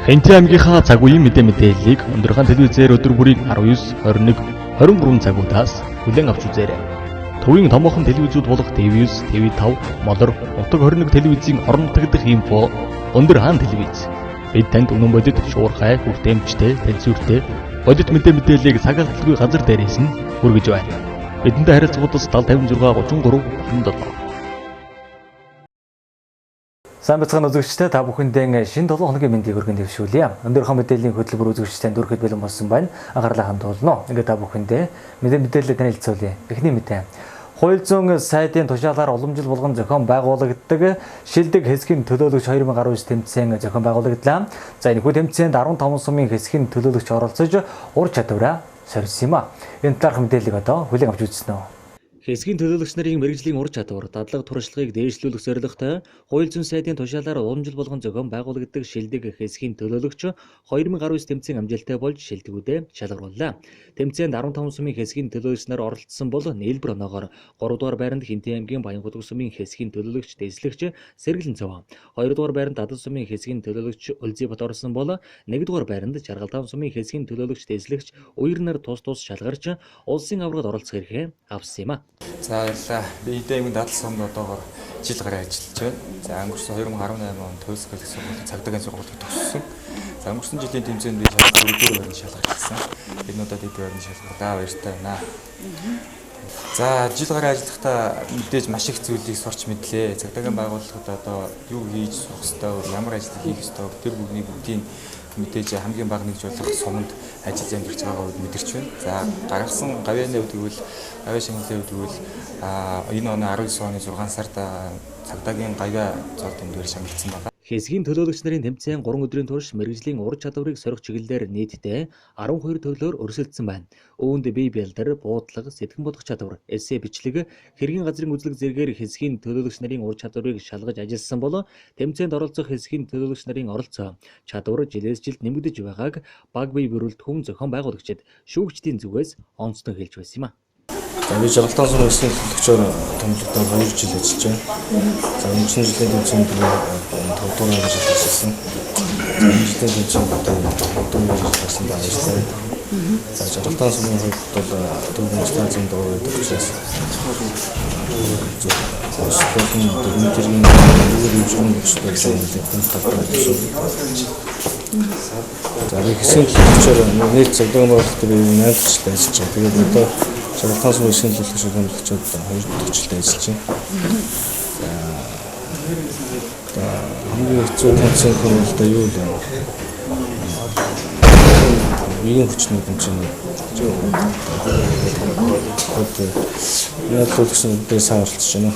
Хэнти аймгийнхаа цаг үеийн мэдээллийг өндөрхөн телевизээр өдөр бүрийн 19, 21, 23 цагуудаас хүлээн авч үзээрэй. Төвийн томоохон телевизүүд болох TV9, TV5, Модор, Нутаг 21 телевизийн орон нутгадх инфо өндөр хаан телевиз. Бид танд үнэн бодит, шуурхай, хүртээмжтэй, тэнцвэртэй бодит мэдээллийг цаг алдалгүй газар дээрээс нь хүргэж байна. Бидэнтэй харилцагуудаас 7056 33 97. Сайн бацхан үзэгчтэй та бүхэндээ шинэ 7 хоногийн мэндийг өргөн дэвшүүлье. Өнөөдрийнхөө мэдээллийн хөтөлбөр үзэгчтэй дүрхэд бэлэн болсон байна. Анхаарлаа хандуулно. Ингээд та бүхэндээ мэдээлэлээ танилцуулъя. Эхний мэдээ. Хууль зүйн сайдын тушаалаар уламжил болгон зохион байгуулагддаг шилдэг хэсгийн төлөөлөгч 2019 тэмцээн зохион байгуулагдлаа. За энэ хүү тэмцээнд 15 сумын хэсгийн төлөөлөгч оролцож ур чадвараа сорьсон юм а. Энэ талаарх мэдээллийг одоо хүлээн авч үзсэн үү? Хэсгийн төлөөлөгч нарын мэргэжлийн ур чадвар, дадлага туршлагыг дээшлүүлэх зорилготой хууль зүйн сайдын тушаалаар уламжил болгон зохион байгуулагддаг шилдэг хэсгийн төлөөлөгч 2019 тэмцээн амжилттай болж шилдэгүүдээ шалгарууллаа. Тэмцээнд 15 сумын хэсгийн төлөөлөгч нар оролцсон бол нийлбэр оноогоор 3 дугаар байранд Хинтээ аймгийн Баянгүдэг сумын хэсгийн төлөөлөгч Дэслэгч Сэргэлэн Цав, 2 дугаар байранд Дадал сумын хэсгийн төлөөлөгч Улзибат орсон бол 1 дугаар байранд Жаргалдаан сумын хэсгийн төлөөлөгч Дэслэгч Уйрнаар тус шалгарч улсын аврагад оролцох эрхээ авсан юм а. За баярлалаа. Би Хинтээ аймгийн Дадал сумд одоогоор жил гараа ажиллаж байна. За өнгөрсөн 2018 онд төгсгөл сургуулийн цагдаагийн сургуулийг төгссөн. За өнгөрсөн жилийн тэмцээнд би дөрөвдүгээр байранд шалгарласан. Энэ удаад дэд байранд шалгарлаа. Баяртай байна. За жил гараа ажиллахдаа мэдээж маш их зүйлийг сурч мэдлээ. Цагдаагийн байгууллагад одоо юу хийж сурах ёстой, ямар ажил хийх ёстой, тэр бүгдийг мэдээж хамгийн бага нэгж болох суманд ажиллаж амьдарч байгаа үед мэдэрч байна. За гаргасан гавьяаны үед гэвэл гавьяа шинжилгээ үед гэвэл энэ оны 19 оны 6 сард цагдаагийн гавьяа зол тэмдгээр шагналцсан байна. Хэсгийн төлөөлөгч нарын тэмцээн 3 өдрийн турш мэргэжлийн ур чадварыг сорих чиглэлээр нийтдээ 12 төрлөөр өрсөлдсөн байна. Үүнд бие бэлдэр, буудлага, сэтгэн бодох чадвар, эссе бичлэг, хэргийн газрын үзлэг зэргээр хэсгийн төлөөлөгч нарын ур чадварыг шалгаж ажилласан бол тэмцээнд оролцох хэсгийн төлөөлөгч нарын оролцоо чадвар жилээс жилд нэмэгдэж байгааг баг бие бүрэлдэхүүн зохион байгуулагчид шүүгчдийн зүгээс онцлон хэлж байсан юм а. Би Жаргалдаан сумын хэсгийн төлөөлөгчөөр томилогдсон 2 жил ажиллаж байна. За өнгөрсөн жилийн тэмцээнд 5 дугаар ажилласан. За энэ жилийн тэмцээнд 5 дугаар ажилласан баяртай. За Жаргалдаан сумын хувьд бол төвийн станцын доор төгсөөс. Спортын дөрвөн хэрэгжүүлэн өгсөн хэлбэрийн талбарт төсөв. За би хэсгийн төлөөлөгчөөр нийт цагдаагийн байгууллагад би 8 жил ажиллаж байгаа. Тэгээд одоо Жаргалдаан сумын хэсгийн төлөөлөгчөд 2 дахь жилдээ ажиллаж байна. За хамгийн хэцүү тэмцээн бол юу вэ? Биеийн хүчний тэмцээн. Яг төлөвшөндөө сайн оролцож байна.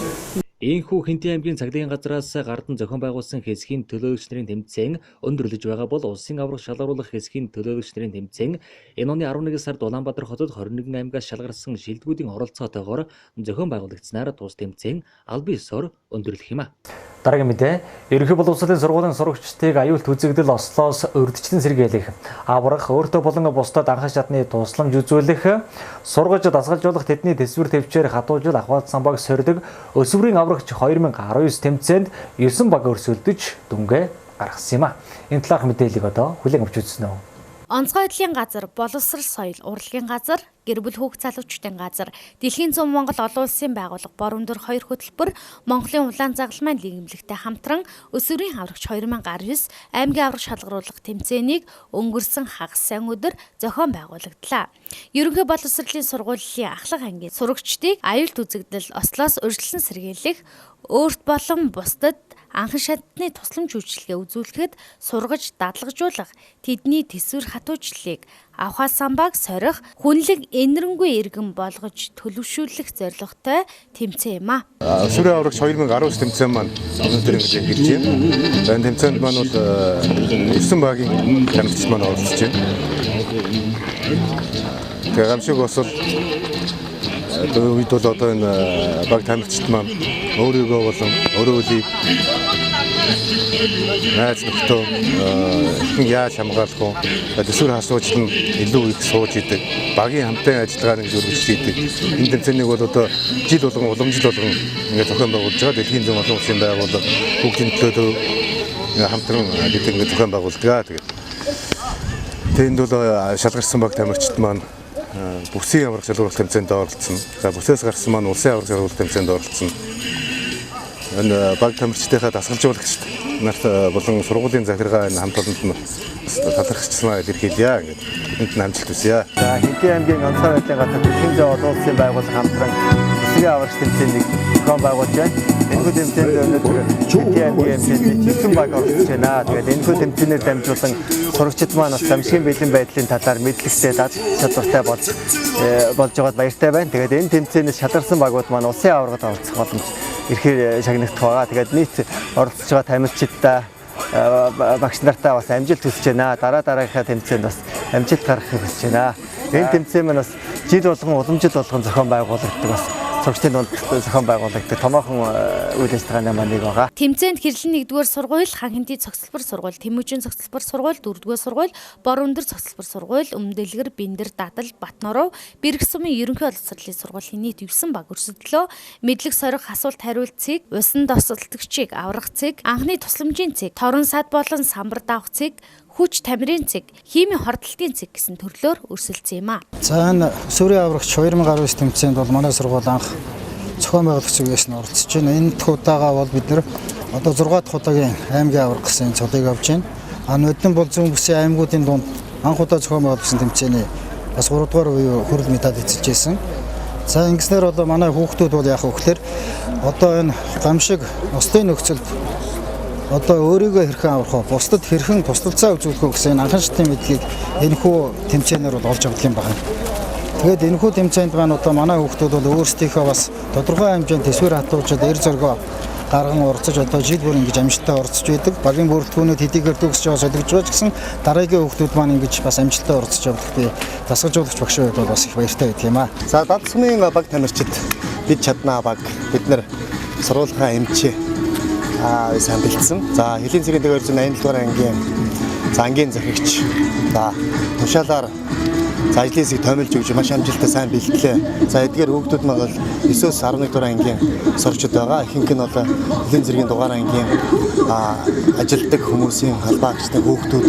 Ийхүү Хинтээ аймгийн цагдаагийн газраас гардан зохион байгуулсан хэсгийн төлөөлөгч нарын тэмцээн өндөрлөж байгаа бол улсын аврах шалгаруулах хэсгийн төлөөлөгч нарын тэмцээн энэ оны 11 сард Улаанбаатар хотод 21 аймгаас шалгарсан шилдэгүүдийн оролцоотойгоор зохион байгуулагдсанаар тус тэмцээн албан ёсоор өндөрлөх юм а. Дараагийн мэдээ. Ерөнхий боловсролын сургуулийн сурагчдыг аюулт үзэгдэл ослоос урьдчилан сэргийлэх, аврах, өөртөө болон бусдад анхан шатны тусламж үзүүлэх, сургаж дасгалжуулах тэдний төсвөр төвчээр хатуужил ахвал самбаг сордог өсвөрийн аврагч 2019 тэмцээнд 9 баг өрсөлдөж дүнгээ гаргасан юм а. Энэ талаарх мэдээллийг одоо хүлээн авч үзсэн үү? Онцгой байдлын газар, боловсрол соёл, урлагийн газар, гэр бүл хүүхд залуучдын газар, Дэлхийн цөм Монгол олон улсын байгууллага Бор өндөр 2 хөтөлбөр, Монголын улаан загалмайн нийгэмлэгтэй хамтран өсвөрийн аврагч 2019 аймгийн аврах шалгаруулах тэмцээнийг өнгөрсөн хагас сайн өдөр зохион байгуулагдлаа. Ерөнхий боловсролын сургуулийн ахлах ангийн сурагчдыг аюулт үзэгдэл ослоос урьдчилан сэргийлэх, өөрт болон бусдад анхан шатны тусламж үйлчилгээ үзүүлэхэд сургаж дадлагжуулах, тэдний төсвөр хатуужлыг авахаа самбааг сорих, хүнлэг энэрэнгүй иргэн болгож төлөвшүүлэх зорилготой тэмцээн юм а. Өсвөрийн аврагч 2019 тэмцээн маань өнөөдөр ингэж эхэлж байна. Энэ тэмцээнд маань бол 9 багийн тамирчид маань оролцож байна. Тэгээ гамшиг бас үед бол одоо энэ баг тамирчид маань өөрийгөө болон өөрөөлийг найз нөхдөө хэн яаж хамгаалах вэ? Төсвөр асууж нь илүү их сууж идэг. Багийн хамтын ажиллагаа нэг өргөж идэг. Энэ тэмцээнийг бол одоо жил болгон уламжил болгон ингээд зохион байгуулж байгаа. Дэлхийн зам олон улсын байгууллага бүгдийн төлөө хамтран бид ингээд зохион байгуулдаг. Тэгээд Тэнд бол шалгарсан баг тамирчид маань бүсийн аврах шалгуулах тэмцээнд оролцсон. За бүсээс гарсан маань улсын аврах шалгуулах тэмцээнд оролцсон. Энэ баг тамирчдынхаа дасгалжуулагчид нарт болон сургуулийн захиргаа энэ хамт олонд нь талархчихсан илэрхийлье. Ингээд энд нь амжилт хүсье. За Хинтээ аймгийн онцгой байдлын газар Дэлхийн зав олон улсын байгууллага хамтран бүсгийн аврагч тэмцээнийг зохион байгуулж байна. Энэхүү тэмцээнд өнөөдөр Хинтээ аймгийн эмчилж 9 баг оролцож байна. Тэгээд энэхүү тэмцээнээр дамжуулан сурагчид маань бас амжилтын бэлэн байдлын талаар мэдлэгтэй чадвартай болж байгаад баяртай байна. Тэгээд энэ тэмцээнээс шалгарсан багууд маань улсын аваргад оролцох боломж ирэхээр шагнагдах байгаа. Тэгээд нийт оролцож байгаа тамирчидтай багш нартаа бас амжилт хүсэж байна. Дараагийнхаа тэмцээнд бас амжилт гаргахыг хүсэж байна. Энэ тэмцээн маань бас жил болгон уламжил болгон зохион байгуулагддаг бас сурагчдын дунд зохион байгуулагддаг томоохон үйл ажиллагааны маань нэг байгаа. Тэмцээнд хэрлэн 1-р сургууль, Ханхинтий цогцлбор сургууль, Тэмүүжин цогцлбор сургууль, 4-р сургууль, Бороондор цогцлбор сургууль, Өмнөдөлгөр, Бэндэр, Дадал, Батноров, Бэрх сумын ерөнхий боловсролын сургуулийн нийт 9 баг өрсөлдлөө. Мэдлэг сорих асуулт хариулт цэг, усан тосолтогчийг аврах цэг, анхны тусламжийн цэг, торон сад болон самбар давах цэг, хүч тамирын цэг, химийн хордлтын цэг гэсэн төрлөөр өрсөлдсөн юм а. За энэ Сүрийн аврагч 2019 тэмцээнд бол манай сургууль анх зохион байгуулагч зүгээс нь оролцож байна. Энэ дахь удаага бол бид нэр одоо 6 дахь удаагийн аймгийн авраг гэсэн цодыг авч байна. Нодон бол зүүн бүсийн аймагуудын дунд анх удаа зохион байгуулсан тэмцээний бас 3 дугаар үеийн хүрэл медаль эзэлж байсан. За ингэснээр одоо манай хүүхдүүд бол яах вэ гэхээр одоо энэ гамшиг устын нөхцөлд одоо өөрийгөө хэрхэн аврах вэ? Бусдад хэрхэн тусалцаа үзүүлэх вэ гэсэн анхан шатны мэдлэгийг энэхүү тэмцээнээр бол олж авдаг юм байна. Тэгээд энэхүү тэмцээнд маань одоо манай хүүхдүүд бол өөрсдийнхөө бас тодорхой хэмжээнд төсвөр хатуужаад эр зоргоо гарган орцож одоо жил бүр ингэж амжилттай орцож байдаг. Багийн бүрэлдэхүүнүүд хэдийгээр төгсөж байгаа солигдож байгаа гэсэн дараагийн хүүхдүүд маань ингэж бас амжилттай орцож явах би дасгалжуулагч багш байвал бол бас их баяртай байдаг юм аа. За Дадал сумын баг тамирчид бид чаднаа баг бид нар сургуулийн эмчээ сайн бэлдсэн. За Хэлийн цэргийн 287 дугаар ангийн ангийн захирагч тушаалаар за ажлын хэсэг томилж өгч маш амжилттай сайн бэлтлээ. За эдгээр хүүхдүүд маань бол 9-өөс 11 дугаар ангийн сурагчид байгаа. Ихэнх нь бол Хэлийн цэргийн дугаар ангийн ажилтдаг хүмүүсийн албаагчдын хүүхдүүд.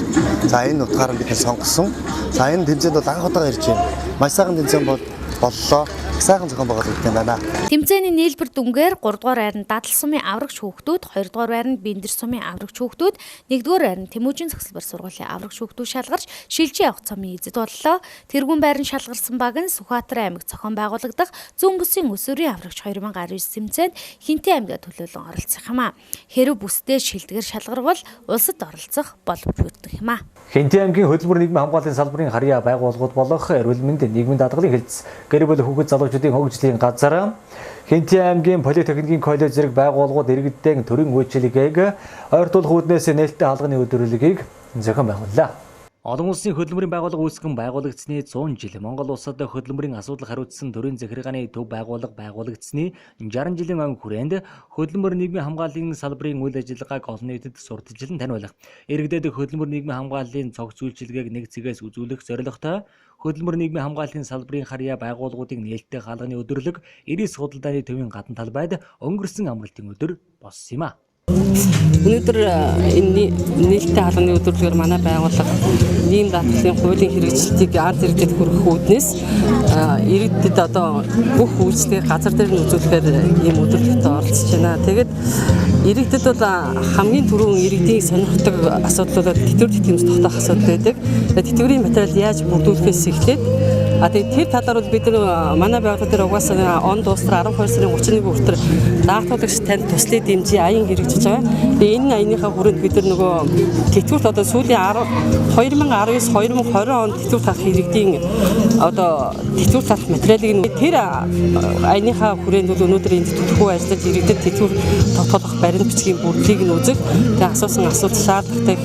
За энэ утгаараа бид сонгосон. За энэ тэмцээнд бол анх удаа ирж байна. Маш сайхан тэмцээн боллоо. Сайхан зохион байгуулагдсан юм байна. Тэмцээний нийлбэр дүнгээр 3 дугаар байранд Дадал сумын аврагч хүүхдүүд, 2 дугаар байранд Бэндэр сумын аврагч хүүхдүүд, 1 дугаар байранд Тэмүүжин цогцлбор сургуулийн аврагч хүүхдүүд шалгарч шилжиж явах цомын эзэд боллоо. Тэргүүн байранд шалгарсан баг нь Сүхбаатар аймагт зохион байгуулагдах Зүүн бүсийн өсвөрийн аврагч 2019 тэмцээнд Хинтээ аймагт төлөөлөн оролцох юм а. Хэрэв бүсдээ шилдэгэр шалгарвал улсад оролцох боломж бүрдэх юм а. Хинтээ аймгийн хөдөлмөр нийгмийн хамгааллын салбарын харьяа байгууллагууд болох эрүүл мэндийн нийгмийн даатгалын хэлтс гэр бүл хүүхэд залуучуудын хөгжлийн газар Хинтээ аймгийн политехникийн коллеж зэрэг байгууллагууд иргэдийн төрийн үйлчилгээг ойртуулах үүднээс нээлттэй хаалганы өдрөлгийг зохион байгууллаа. Олон улсын хөдөлмөрийн байгууллага үүсгэн байгуулагдсны 100 жил Монгол улсад хөдөлмөрийн асуудал хариуцсан төрийн захиргааны төв байгууллага байгуулагдсны 60 жилийн өн хүрээнд хөдөлмөр нийгмийн хамгааллын салбарын үйл ажиллагааг олон нийтэд сурталчилан таниулах, иргэдэд хөдөлмөр нийгмийн хамгааллын цогц үйлчилгээг нэг цэгээс үзүүлэх зорилготой хөдөлмөр нийгмийн хамгааллын салбарын харьяа байгууллагуудын нээлттэй хаалганы өдрөлөг 90 судалдааны төвийн гадна талбайд өнгөрсөн амралтын өдөр болсон юм а. Өнөөдөр энэ нээлттэй хаалганы өдрөлгөөр манай байгууллага нийгэм даатгалын хуулийн хэрэгжилтийг ард иргэдэд хүргэх үүднээс иргэдэд одоо бүх үйлчлэгийг газар дээр нь үзүүлэхээр ийм өдрөлгөд оролцож байна. Тэгээд иргэдэд бол хамгийн түрүүн иргэдийн сонирхдаг асуудал бол тэтгэвэр тэтгэмж тогтоох асуудал байдаг. Тэтгэврийн материал яаж бүрдүүлэхээс эхлээд тэр талаар бол бид манай байгууллага дээр угаасаа он дуустал 12 сарын 31 хүртэл даатгалагч танд туслах дэмжиж аян хэрэгжиж байгаа. Тэгээ энэ аяныхаа хүрээнд бид нөгөө тэтгэврт одоо сүүлийн 2019-2020 онд тэтгэврт авах иргэдийн одоо тэтгэврт авах материалыг тэр аяныхаа хүрээнд бол өнөөдөр энэ төлөвлөгөө ажиллаж иргэдэд тэтгэвэр тогтоох баримт бичгийн бүрдлийг нь үзэх. Тэгээ асуусан асуулт шаардлагатай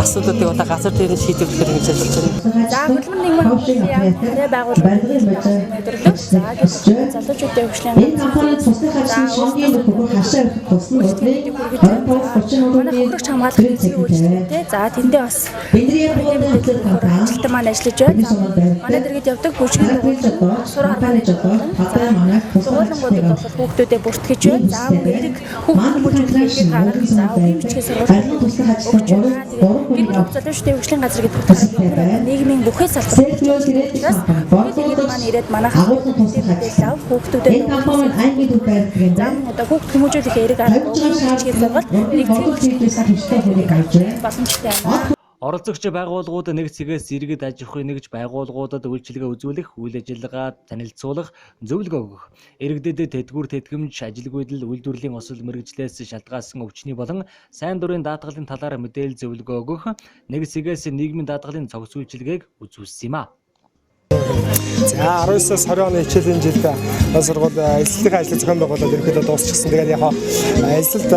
асуудлуудыг одоо газар дээр нь шийдвэрлэхээр ингэж ажиллаж байна. За хөдөлмөр нийгмийн барилгын бажаа өдөрлөг. За залуучуудын хөгжлийн компани цусны хавцны шонгийн бүхэл хашаа тусны өдрийг 25-30 хөрөгч хамгаалах эзэн үйлчлэгтэй. За тэндээ бас ажилтан маань ажиллаж байна. Манай дэргэд явдаг бүжгийн сур харгааны сургуулингуудад бол хүүхдүүдэд бүртгэж байна. За үүнийг хүүхдүүдийн гаргах за үгийн бичгийн сургууль залуучдын хөгжлийн газар гэдэг утгаараа нийгмийн бүхэл салбарт тэгээд маань ирээд манай мэдээлэл ав хүүхдүүдэд одоо хүүхд хүмүүжүүлэх эрэг арга бичгийн сургууль боломжтой байна. Оролцогч байгууллагууд нэг цэгээс иргэд аж ахуйн нэгж байгууллагуудад үйлчилгээ үзүүлэх, үйл ажиллагаа танилцуулах, зөвлөгөө өгөх, иргэдэд тэтгэвэр тэтгэмж, ажилгүйдэл, үйлдвэрлэлийн осол мэргэжлээс шалтгаалсан өвчний болон сайн дурын даатгалын талаар мэдээлэл зөвлөгөө өгөх, нэг цэгээс нийгмийн даатгалын цогц үйлчилгээг үзүүлсэн юм а. За 19-с 20 оны хичээлийн жилд сургууль эзлэлийн ажлын зохион байгуулалт ерөнхийдөө дуусчихсан. Тэгээд яг эзлэлд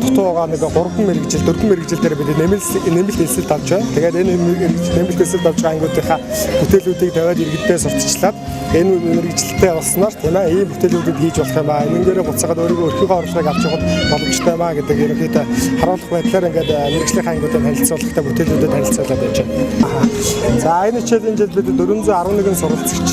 дутуугаа нэг 3 мэргэжил 4 мэргэжил дээр бид нэмэлт эзлэлд авч байна. Тэгээд энэ нэмэлт эзлэлд авч байгаа ангиудынхаа бүтээлүүдийг тавиад иргэддээ сурталчлаад энэ мэргэжилтэй болсноор тийм ээ ийм бүтээлүүдийг хийж болох юм аа. Энэгээр буцаагаад өөрийгөө өрхөөгөө орлогыг авч явах боломжтой юм аа гэдэг ерөнхийдөө харуулах байдлаар ингээд мэргэжлийн ангиудад танилцуулахтай бүтээлүүдэд танилцуулаад байж байна. За энэ хичээлийн жилд бид 411 суралцагч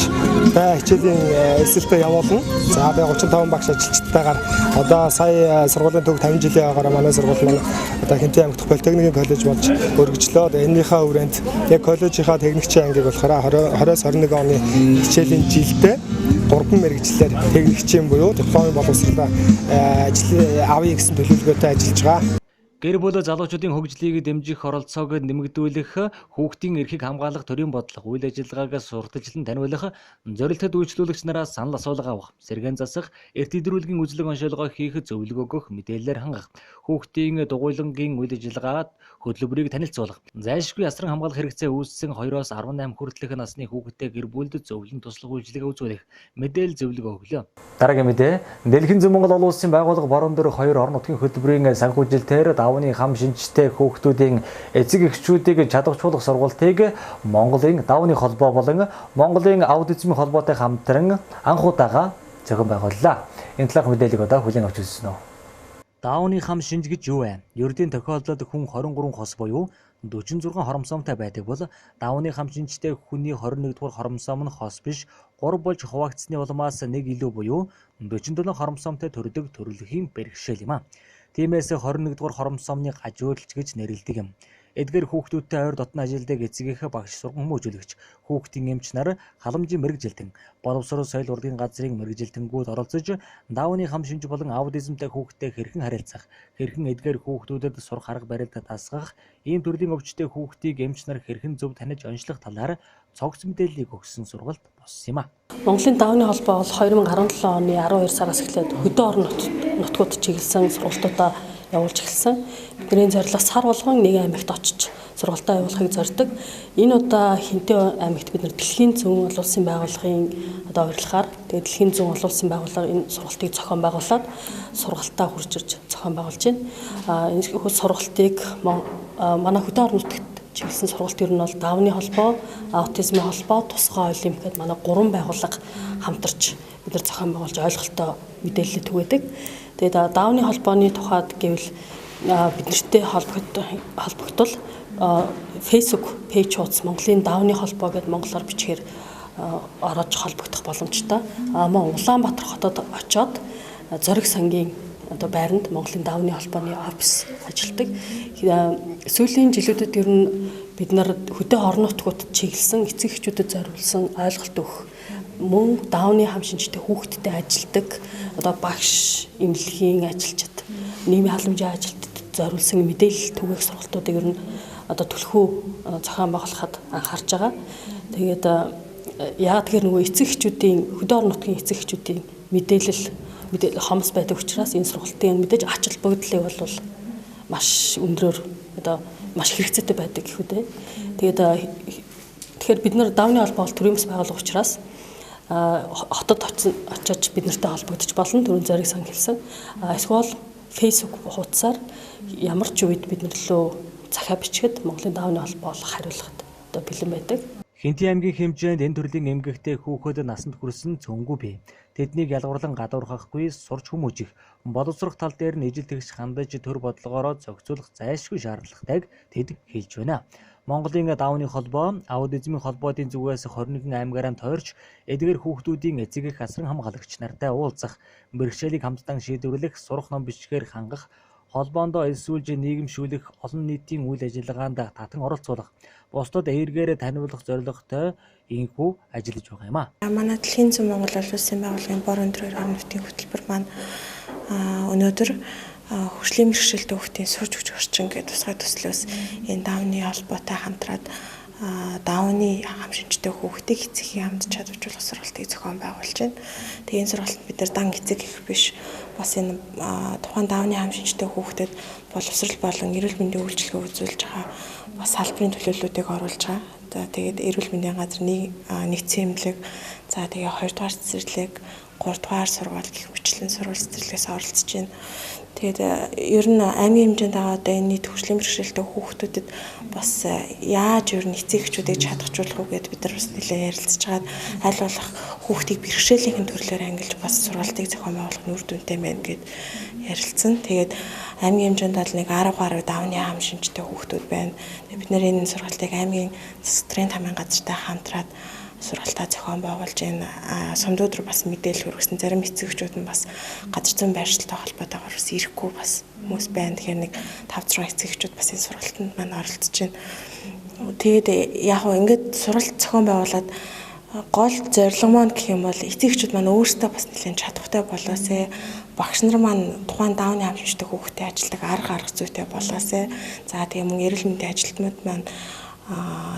хичээлийн эсэлтэд явуулна. За би 35 багш ажилчдтайгаар одоо сая сургуулийн төв 50 жилийн агаар манай сургууль маань одоо Хинтээ аймаг политехникийн коллеж болж өргөжлөө. Энийхээ хүрээнд яг коллежийнхаа техникчийн ангийг болохоор 20-21 оны хичээлийн жилдээ 3 мэргэжлээр техникчийн буюу дипломын боловсролтой ажил авъя гэсэн төлөвлөгөөтэй ажиллаж байгаа. Гэр бүл залуучуудын хөгжлийг дэмжих оролцоог нэмэгдүүлэх, хүүхдийн эрхийг хамгаалах төрийн бодлого, үйл ажиллагааг сурталчлан таниулах, зорилтод үйлчлүүлэгч нараас санал асуулга авах, сэргээн засах, эрт идрүүлгийн үзлэг оншилгоо хийх, зөвлөгөө өгөх, мэдээлэлээр хангах, хүүхдийн дугуйлангийн үйл ажиллагаад хөтөлбөрийг танилцуулах, зайлшгүй асран хамгаалах хэрэгцээ үүссэн 2-оос 18 хүртэлх насны хүүхэдтэй гэр бүлд зөвлөн туслах үйлчилгээ үзүүлэх, мэдээлэл зөвлөгөө өглөө. Дараагийн мэдээ Дэлхийн зүүн Монгол олон улсын байгууллага борон дөрөх 2 орон нутгийн хөтөлбөрийн санхүүжилтээр давны хам шинжтэй хүүхдүүдийн эцэг эхчүүдийг чадварчуулах сургалтыг Монголын давны холбоо болон Монголын аутизмын холбоотой хамтран анх удаага зохион байгууллаа. Энэ талаарх мэдээллийг одоо хүлээн авч үзсэн үү? Давны хам шинж гэж юу вэ? Ердийн тохиолдолд хүн 23 хос буюу 46 хоромсоомтой байдаг бол давны хам шинжтэй хүний 21 дугаар хоромсоом нь хос биш 3 болж хуваагдсны улмаас нэг илүү буюу 47 хоромсоомтой төрдөг төрөлхийн бэрхшээл юм а. Тиймээс 21 дугаар хоромсоомны гажуурлч гэж нэрлэдэг юм. Эдгээр хүүхдүүдтэй ойр дотн ажилдаг эцгийнхээ багш сурган хүмүүжүүлэгч, хүүхдийн эмч нар халамжийн мэргэжилтэн, боловсрол соёл урлагийн газрын мэргэжилтэнгүүд оролцож давны хам шинж болон аутизмтай хүүхдтэй хэрхэн харилцах, хэрхэн эдгээр хүүхдүүдэд сурах арга барилд дасгах, ийм төрлийн өвчтөй хүүхдийг эмч нар хэрхэн зөв таних онцлох талаар цогц мэдээллийг өгсөн сургалт болсон юм а. Монголын давны холбоо бол 2017 оны 12 сараас эхлээд хөдөө орон нутгууд чиглэсэн сургалтуудаа явуулж эхэлсэн. Бидний зорилго сар болгон нэг аймагт очиж сургалтаа явуулахыг зорддог. Энэ удаа Хинтээ аймагт бид Дэлхийн зүүн олон улсын байгууллагын одоо урилгаар тэгээд Дэлхийн зүүн олон улсын байгууллага энэ сургалтыг зохион байгуулад сургалтаа хурж ирж зохион байгуулж байна. Энэ сургалтыг манай хөдөө орон нутагт чиглэсэн сургалт ер нь бол давны холбоо, аутизмын холбоо, тусгай олимп гэдэг манай 3 байгууллага хамтарч бид нар зохион байгуулж ойлголтоо мэдээлэл түгээдэг. Тэгээд давны холбооны тухайд гэвэл бид нартэй холбогдол Facebook пэйж хуудас Монголын давны холбоо гэдэг монголоор бичгээр ороод холбогдох боломжтой. Мөн Улаанбаатар хотод очоод Зориг сангийн одоо байранд Монголын давны холбооны офис ажилладаг. Сүүлийн жилүүдэд ер нь бид нар хөдөө орон нутгууд чиглэсэн эцэг эхчүүдэд зориулсан ойлголт өгөх мөн давны хам шинжтэй хүүхдтэй ажилдаг одоо багш, эмнэлгийн ажилчид, нийгмийн халамжийн ажилтнууд зориулсан мэдээлэл түгээх сургалтуудыг ер нь одоо түлхүү зохион байгуулахад анхаарч байгаа. Тэгээд яг тэр нөгөө эцэг эхчүүдийн хөдөө орон нутгийн эцэг эхчүүдийн мэдээлэл хомс байдаг учраас энэ сургалтын мэдээж ач холбогдлыг бол маш өндрөөр одоо маш хэрэгцээтэй байдаг гэх үү дээ. Тэгэхээр бид нар давны холбоо төрийн бас байгууллага учраас хотод очиж бид нартай холбогдож болно төрийн зориг сан хэлсэн. Эсвэл Facebook хуудасаар ямар ч үед бид нар лөө захиа бичгэд Монголын давны холбоо хариулахад одоо бэлэн байдаг. Хинти аймгийн хэмжээнд энэ төрлийн эмгэгтэй хүүхэд насанд хүрсэн цөөнгүй бий. Тэднийг ялгуурлан гадуурхахгүй сурч хүмүүжих, боловсрох тал дээр нь ижил тэгш хандаж төр бодлогоороо зохицуулах зайлшгүй шаардлагатайг тэд хэлж байна. Монголын Дауны холбоо, аутизмын холбоодын зүгээс 21 аймгаараа тойрч эдгээр хүүхдүүдийн эцэг эх асран хамгаалагч нартай уулзах, бэрхшээлийг хамтдан шийдвэрлэх, сурах ном бичгээр хангах, холбоондоо эсвүүлж нийгэмшүүлэх, олон нийтийн үйл ажиллагаанд татан оролцуулах, бусдад эергээр таниулах зорилготой ийхүү ажиллаж байгаа юм а. Манай Дэлхийн зам Монгол улсын байгууллагын бор өндрөөр орон нутгийн хөтөлбөр маань өнөөдөр хөгжлийн бэрхшээлтэй хүүхдийн сурч өгч орчин гэдэг тусгай төслөөс энэ Дауны холбоотой хамтраад Дауны хамшинчтэй хүүхдийг эцгийн хамт чадваржуулах сургалтыг зохион байгуулж байна. Тэгээ энэ сургалтанд бид нар дан эцэг их биш бас энэ тухайн Дауны хамшинчтэй хүүхдэд боловсрал болон эрүүл мэндийн үйлчилгээ үзүүлж байгаа бас салбарын төлөөллүүдийг оруулж байгаа. Тэгээд эрүүл мэндийн газар нэгдсэн эмнэлэг, за тэгээ 2 дугаар цэцэрлэг, 3 дугаар сургууль гэх мэтлэн сурвалж цэцэрлэгээс оролцож байна. Тэгээд ер нь аймгийн хэмжээнд одоо энэ нийт хөгжлийн бэрхшээлтэй хүүхдүүдэд бас яаж ер нь эцэг эхчүүдийг чадахжуулах уу гэдээ бид нар бас нэлээд ярилцж байгаад аль болох хүүхдийг бэрхшээлийн төрлөөр ангилж бас сургалтыг зохион байгуулах нүүр дүнтэй байна гэд ярилцсан. Тэгээд аймгийн хэмжээнд бол нэг 10 гаруй Дауны хамшинчтэй хүүхдүүд байна. Тэгээд бид нэр энэ сургалтыг аймгийн засгийн тамирын газартай хамтраад сургалтаа зохион байгуулж байна. Сумдууд руу бас мэдээлэл хүргэсэн. Зарим эцэг эхчүүд нь бас газар зүйн байршилтай холбоотойгоор бас ирэхгүй бас хүмүүс байна. Тэгэхээр нэг 5-6 эцэг эхчүүд бас энэ сургалтанд маань оролцож байна. Тэгээд яг нь ингээд сургалт зохион байгуулад гол зорилго маань гэх юм бол эцэг эхчүүд маань өөрсдөө бас нэлээд чадвартай болоосэй. Багш нар маань тухайн Дауны хамшинчтай хүүхдэд ажилладаг арга зүйтэй болоосэй. За тэгээ мөн эрүүл мэндийн ажилтнууд маань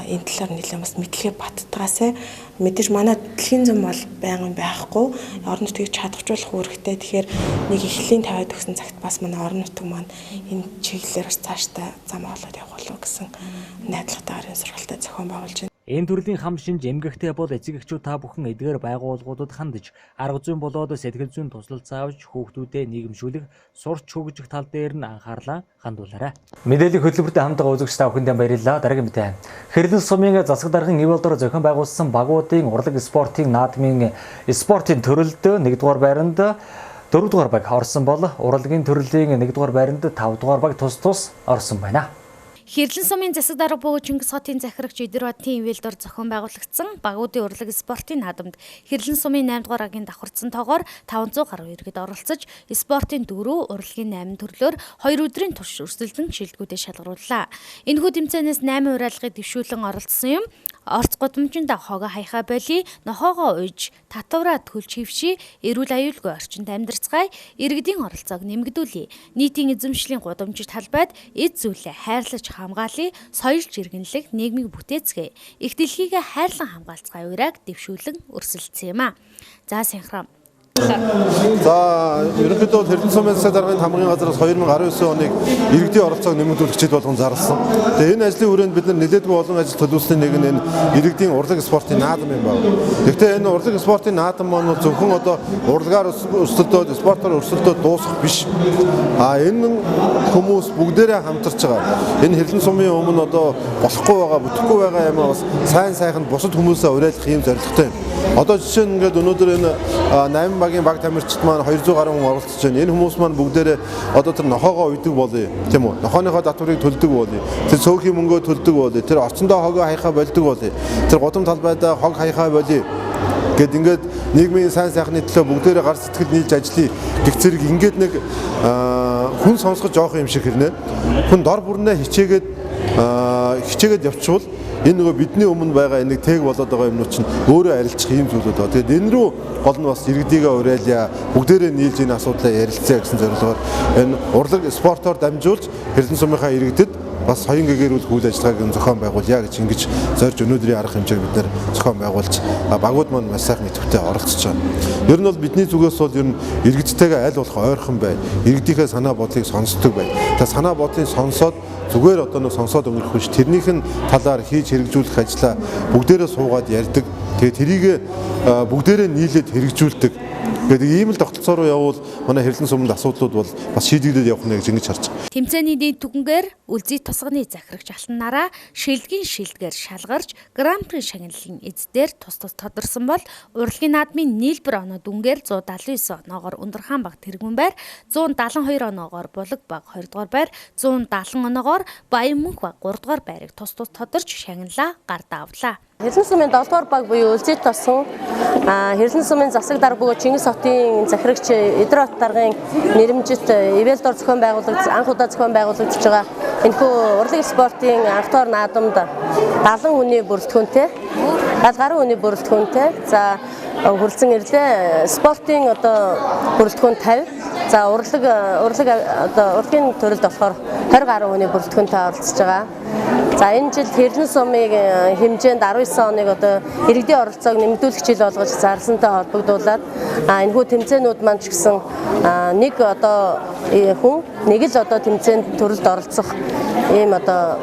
энэ талаар нэлээд бас мэдлэгээ баттгаасай. Мэдээж манай Дэлхийн зам бол байнгын байхгүй. Орон нутгийг чадваржуулах үүрэгтэй. Тэгэхээр нэг эхлэлийн тавиад өгсөн цагт бас манай орон нутаг маань энэ чиглэлээр бас цаашдаа зам олоод явах болов гэсэн найдвартайгаар энэ сургалтаа зохион байгуулж байна. Энэ төрлийн хам шинж эмгэгтэй бол эцэг эхчүүд та бүхэн эдгээр байгууллагуудад хандаж, арга зүйн болоод сэтгэл зүйн туслалц авч хүүхдүүдэд нийгэмшүүлэх, сурч хөгжих тал дээр нь анхаарлаа хандуулаарай. Мэдээллийн хөтөлбөртэй хамтдаа үзэгч та бүхэндээ баярлалаа. Дараагийн мэдээ. Хэрлэн сумын засаг даргын ивэлдор зохион байгуулсан багуудын урлаг спортын наадмын спортын төрөлд 1-р байранд 4-р баг орсон бол урлагийн төрлийн 1-р байранд 5-р баг тус орсон байна. Хэрлэн сумын засаг дарга буу Чингис хотын захирагч Идэрбатын ивэлдор зохион байгуулагдсан багуудын урлаг спортын наадамд Хэрлэн сумын 8-р агийн давхарцсан тоогоор 500 гаруй иргэд оролцож спортын 4, урлагийн 8 төрлөөр 2 өдрийн турш өрсөлдөн шилдэгүүдэд шалгарууллаа. Энэхүү тэмцээнээс 8 уралгыг дэвшүүлэн оролцсон юм. Орц гудамжинд хогоо хаяхаа боли, нохоогоо уйж, татвараа төлж хөвши, эрүүл аюулгүй орчинд амьдрцгаая, иргэдийн оролцоог нэмэгдүүлье. Нийтийн эзэмшлийн гудамжид талбайд эд зүйлээ хайрлаж хамгаалъя, соёлж иргэнлэх нийгмийг бүтээцгээе. Их дэлхийгээ хайрлан хамгаалцгаая ураг дэвшүүлэн өрсөлдсөн юм а. За синхрон. За ерөнхийдөө Хэрлэн сумын засаг даргын хамгийн газраас 2019 оныг иргэдийн оролцоог нэмэгдүүлэх хичээл болгон зарласан. Тэгээ энэ ажлын хүрээнд бид нар нэлээдгүй олон ажил төлөвлөсний нэг нь энэ иргэдийн урлаг спортын наадам юм байна. Гэхдээ энэ урлаг спортын наадам маань зөвхөн одоо урлагаар өрсөлдөөд спортоор өрсөлдөөд дуусах биш. Энэ хүмүүс бүгдээрээ хамтарч байгаа. Энэ Хэрлэн сумын өмнө одоо болохгүй байгаа, бүтэхгүй байгаа юм бас сайхан бусад хүмүүсээ уриалах юм зорилготой юм. Одоо жишээ нь ингээд өнөөдөр энэ 8 багийн баг тамирчид маань 200 гаруй хүн оролцож байна. Энэ хүмүүс маань бүгдээрээ одоо тэр нохоогоо уйдаг болъё, тийм үү? Нохооныхоо татварыг төлдөг болъё. Тэр цөөхөн мөнгөө төлдөг болъё. Тэр орчиндөө хогоо хаяхаа болдог болъё. Тэр гудам талбайдаа хог хаяхаа болъё. Гэт ингээд нийгмийн сайн сайхны төлөө бүгдээрээ гар сэтгэл нийлж ажиллая гэх зэрэг ингээд нэг хүн сонсгож жоох юм шиг хэрнээ. Хүн дор бүрнээ хичээгээд явчихвал энэ нөгөө бидний өмнө байгаа нэг тэг болоод байгаа юмнууд чинь өөрөө арилчих юм зүйлүүд байна. Тэгээд энэ рүү гол нь бас иргэдийгээ уриалъя, бүгдээрээ нийлж энэ асуудлаа ярилцъя гэсэн зорилгоор энэ урлаг спортоор дамжуулж Хэрлэн сумынхаа иргэдэд бас соён гэгэрүүлэх үйл ажиллагааг зохион байгуулъя гэж ингэж зорж өнөөдрийн арга хэмжээг бид нэр зохион байгуулж багууд маань маш сайхан идэвхтэй оролцож байгаа. Ер нь бол бидний зүгээс бол ер нь иргэдтэйгээ аль болох ойрхон бай, иргэдийнхээ санаа бодлыг сонсдог бай. Тэгээд санаа бодлыг сонсоод зүгээр одоо нэг сонсоод өнгөрөх биш, тэрнийх нь талаар хийж хэрэгжүүлэх ажлаа бүгдээрээ суугаад ярьдаг. Тэгээд тэрийг бүгдээрээ нийлээд хэрэгжүүлдэг. Ингээд ийм л тогтолцоо руу явбал манай хэрлэн суманд асуудлууд бол бас шийдэгдээд явах нэ гэж ингэж харж байгаа. Тэмцээний дээд түгэнгээр үлзий тосгоны захирагч алтнараа шилдгийн шилдгээр шалгарч гран-при шагналын эздээр тус тодорсон бол урлагийн наадмын нийлбэр оноо дүнгээр 179 оноогоор Өндрхан баг тэргүүн байр, 172 оноогоор Булаг баг 2 дугаар байр, 170 оноогоор Баян мөнх баг 3 дугаар байрыг тус тодорч шагналаа гард авлаа. Хэрлэн сумын 7 дугаар баг буюу үлзий тосон Хэрлэн сумын засаг дарга бөгөөд Чингис хотын захирагч Идрот даргын нэрэмжит Ивэлдор зохион байгуулагдсан анх удаа зохион байгуулагдж байгаа энэхүү урлаг спортын анх доор наадамд 70 хүний бүрэлдэхүүнтэй, гаруй хүний бүрэлдэхүүнтэй за хүрэлцэн ирлээ. Спортын одоо бүрэлдэхүүн 50. За урлагийн төрөлд болохоор 20 гаруй хүний бүрэлдэхүүнтэй оролцож байгаа. За энэ жил Хэрлэн сумыг хэмжээнд 19 оныг одоо иргэдийн оролцоог нэмэгдүүлэх жил болгож зарласантай холбогдуулаад энэхүү тэмцээнүүд маань ч гэсэн нэг одоо хүн нэг л одоо тэмцээнд төрөлд оролцох ийм одоо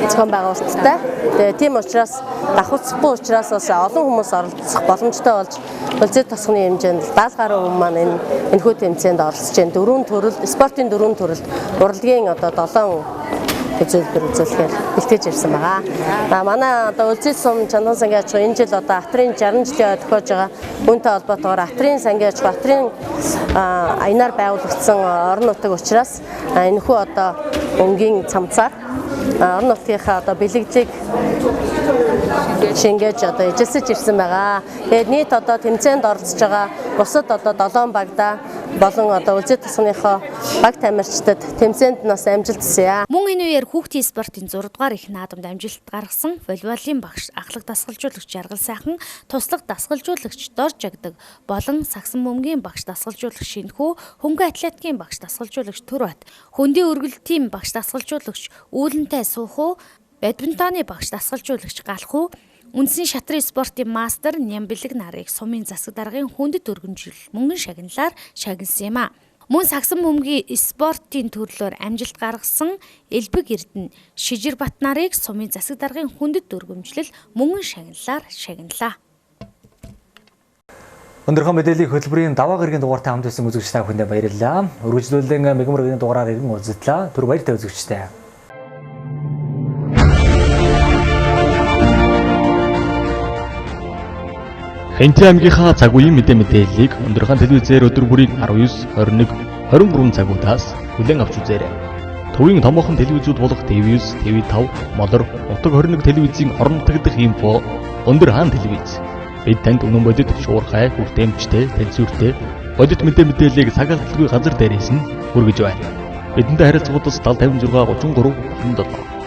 зохион байгуулалттай. Тэгээ тийм учраас давхцахгүй учраас бас олон хүмүүс оролцох боломжтой болж үлзий тосгоны хэмжээнд 70 гаруй хүн маань энэхүү тэмцээнд оролцож байна. Дөрвөн төрөл спортын дөрвөн төрөлд урлагийн одоо 7 үзүүлбэр үзүүлэхээр бэлтгэж ирсэн байгаа. За манай одоо үлзий сум Чандан сангийн аж ахуй энэ жил одоо Атрын 60 жилийн тохиож байгаа. Үүнтэй холбоотойгоор Атрын сангийн аж ахуй Атрын аянаар байгуулагдсан орон нутаг учраас энэхүү одоо өнгийн цамцаар орон нутгийнхаа одоо бэлэгдлийг шингээж одоо эжилсэж ирсэн байгаа. Тэгээд нийт одоо тэмцээнд оролцож байгаа бусад одоо 7 багада болон одоо үлзий тосгоныхоо баг тамирчдад тэмцээнд нас амжилт хүсье. Мөн энэ үеэр хүүхдийн спортын 6 дугаар их наадамд амжилт гаргасан волейболын багш ахлах дасгалжуулагч Жаргал сайхан, туслах дасгалжуулагч Дор Жагдаг болон сагсан бөмбөгийн багш дасгалжуулагч Шинхүү, хөнгөн атлетикийн багш дасгалжуулагч Төрбат, хөндийн өргөлтийн багш дасгалжуулагч Үүлэнтэй Суухуу, бадминтоны багш дасгалжуулагч Галхуу, үндсэн шатрын спортын мастер Нямбэлэг нарыг сумын засаг даргын хүндэт өргөнжил мөнгөн шагналаар шагнасан юм а. Мөн сагсан бөмбөгийн спортын төрлөөр амжилт гаргасан Элбэг Эрдэнэ Шижир Бат нарыг сумын засаг даргын хүндэт өргөмжлөл мөнгөн шагналаар шагналаа. Өнөөдрийнхөө мэдээллийн хөтөлбөрийн даваа гарагийн дугаартай хамт байсан үзэгч та бүхэндээ баярлалаа. Үргэлжлүүлэн мегмөргийн дугаараар иргэн уулзлаа. Түр баяртай үзэгчтэй. Хэнтэй аймгийнхаа цаг үеийн мэдээллийг өндрхан телевизээр өдөр бүрийн 19, 21, 23 цагуудаас хүлээн авч үзээрэй. Төвийн томоохон телевизүүд болох TV9, TV5, Модор, Утаг 21 телевизийн орон нутаг дахь инфо өндөр хаан телевиз. Бид танд үнэн бодит, шуурхай, хүртээмжтэй, тэнцвэртэй бодит мэдээллийг цагаатлагүй газар дээрээс нь хүргэж байна. Бидэнтэй харилцагуудаас 7056 33 27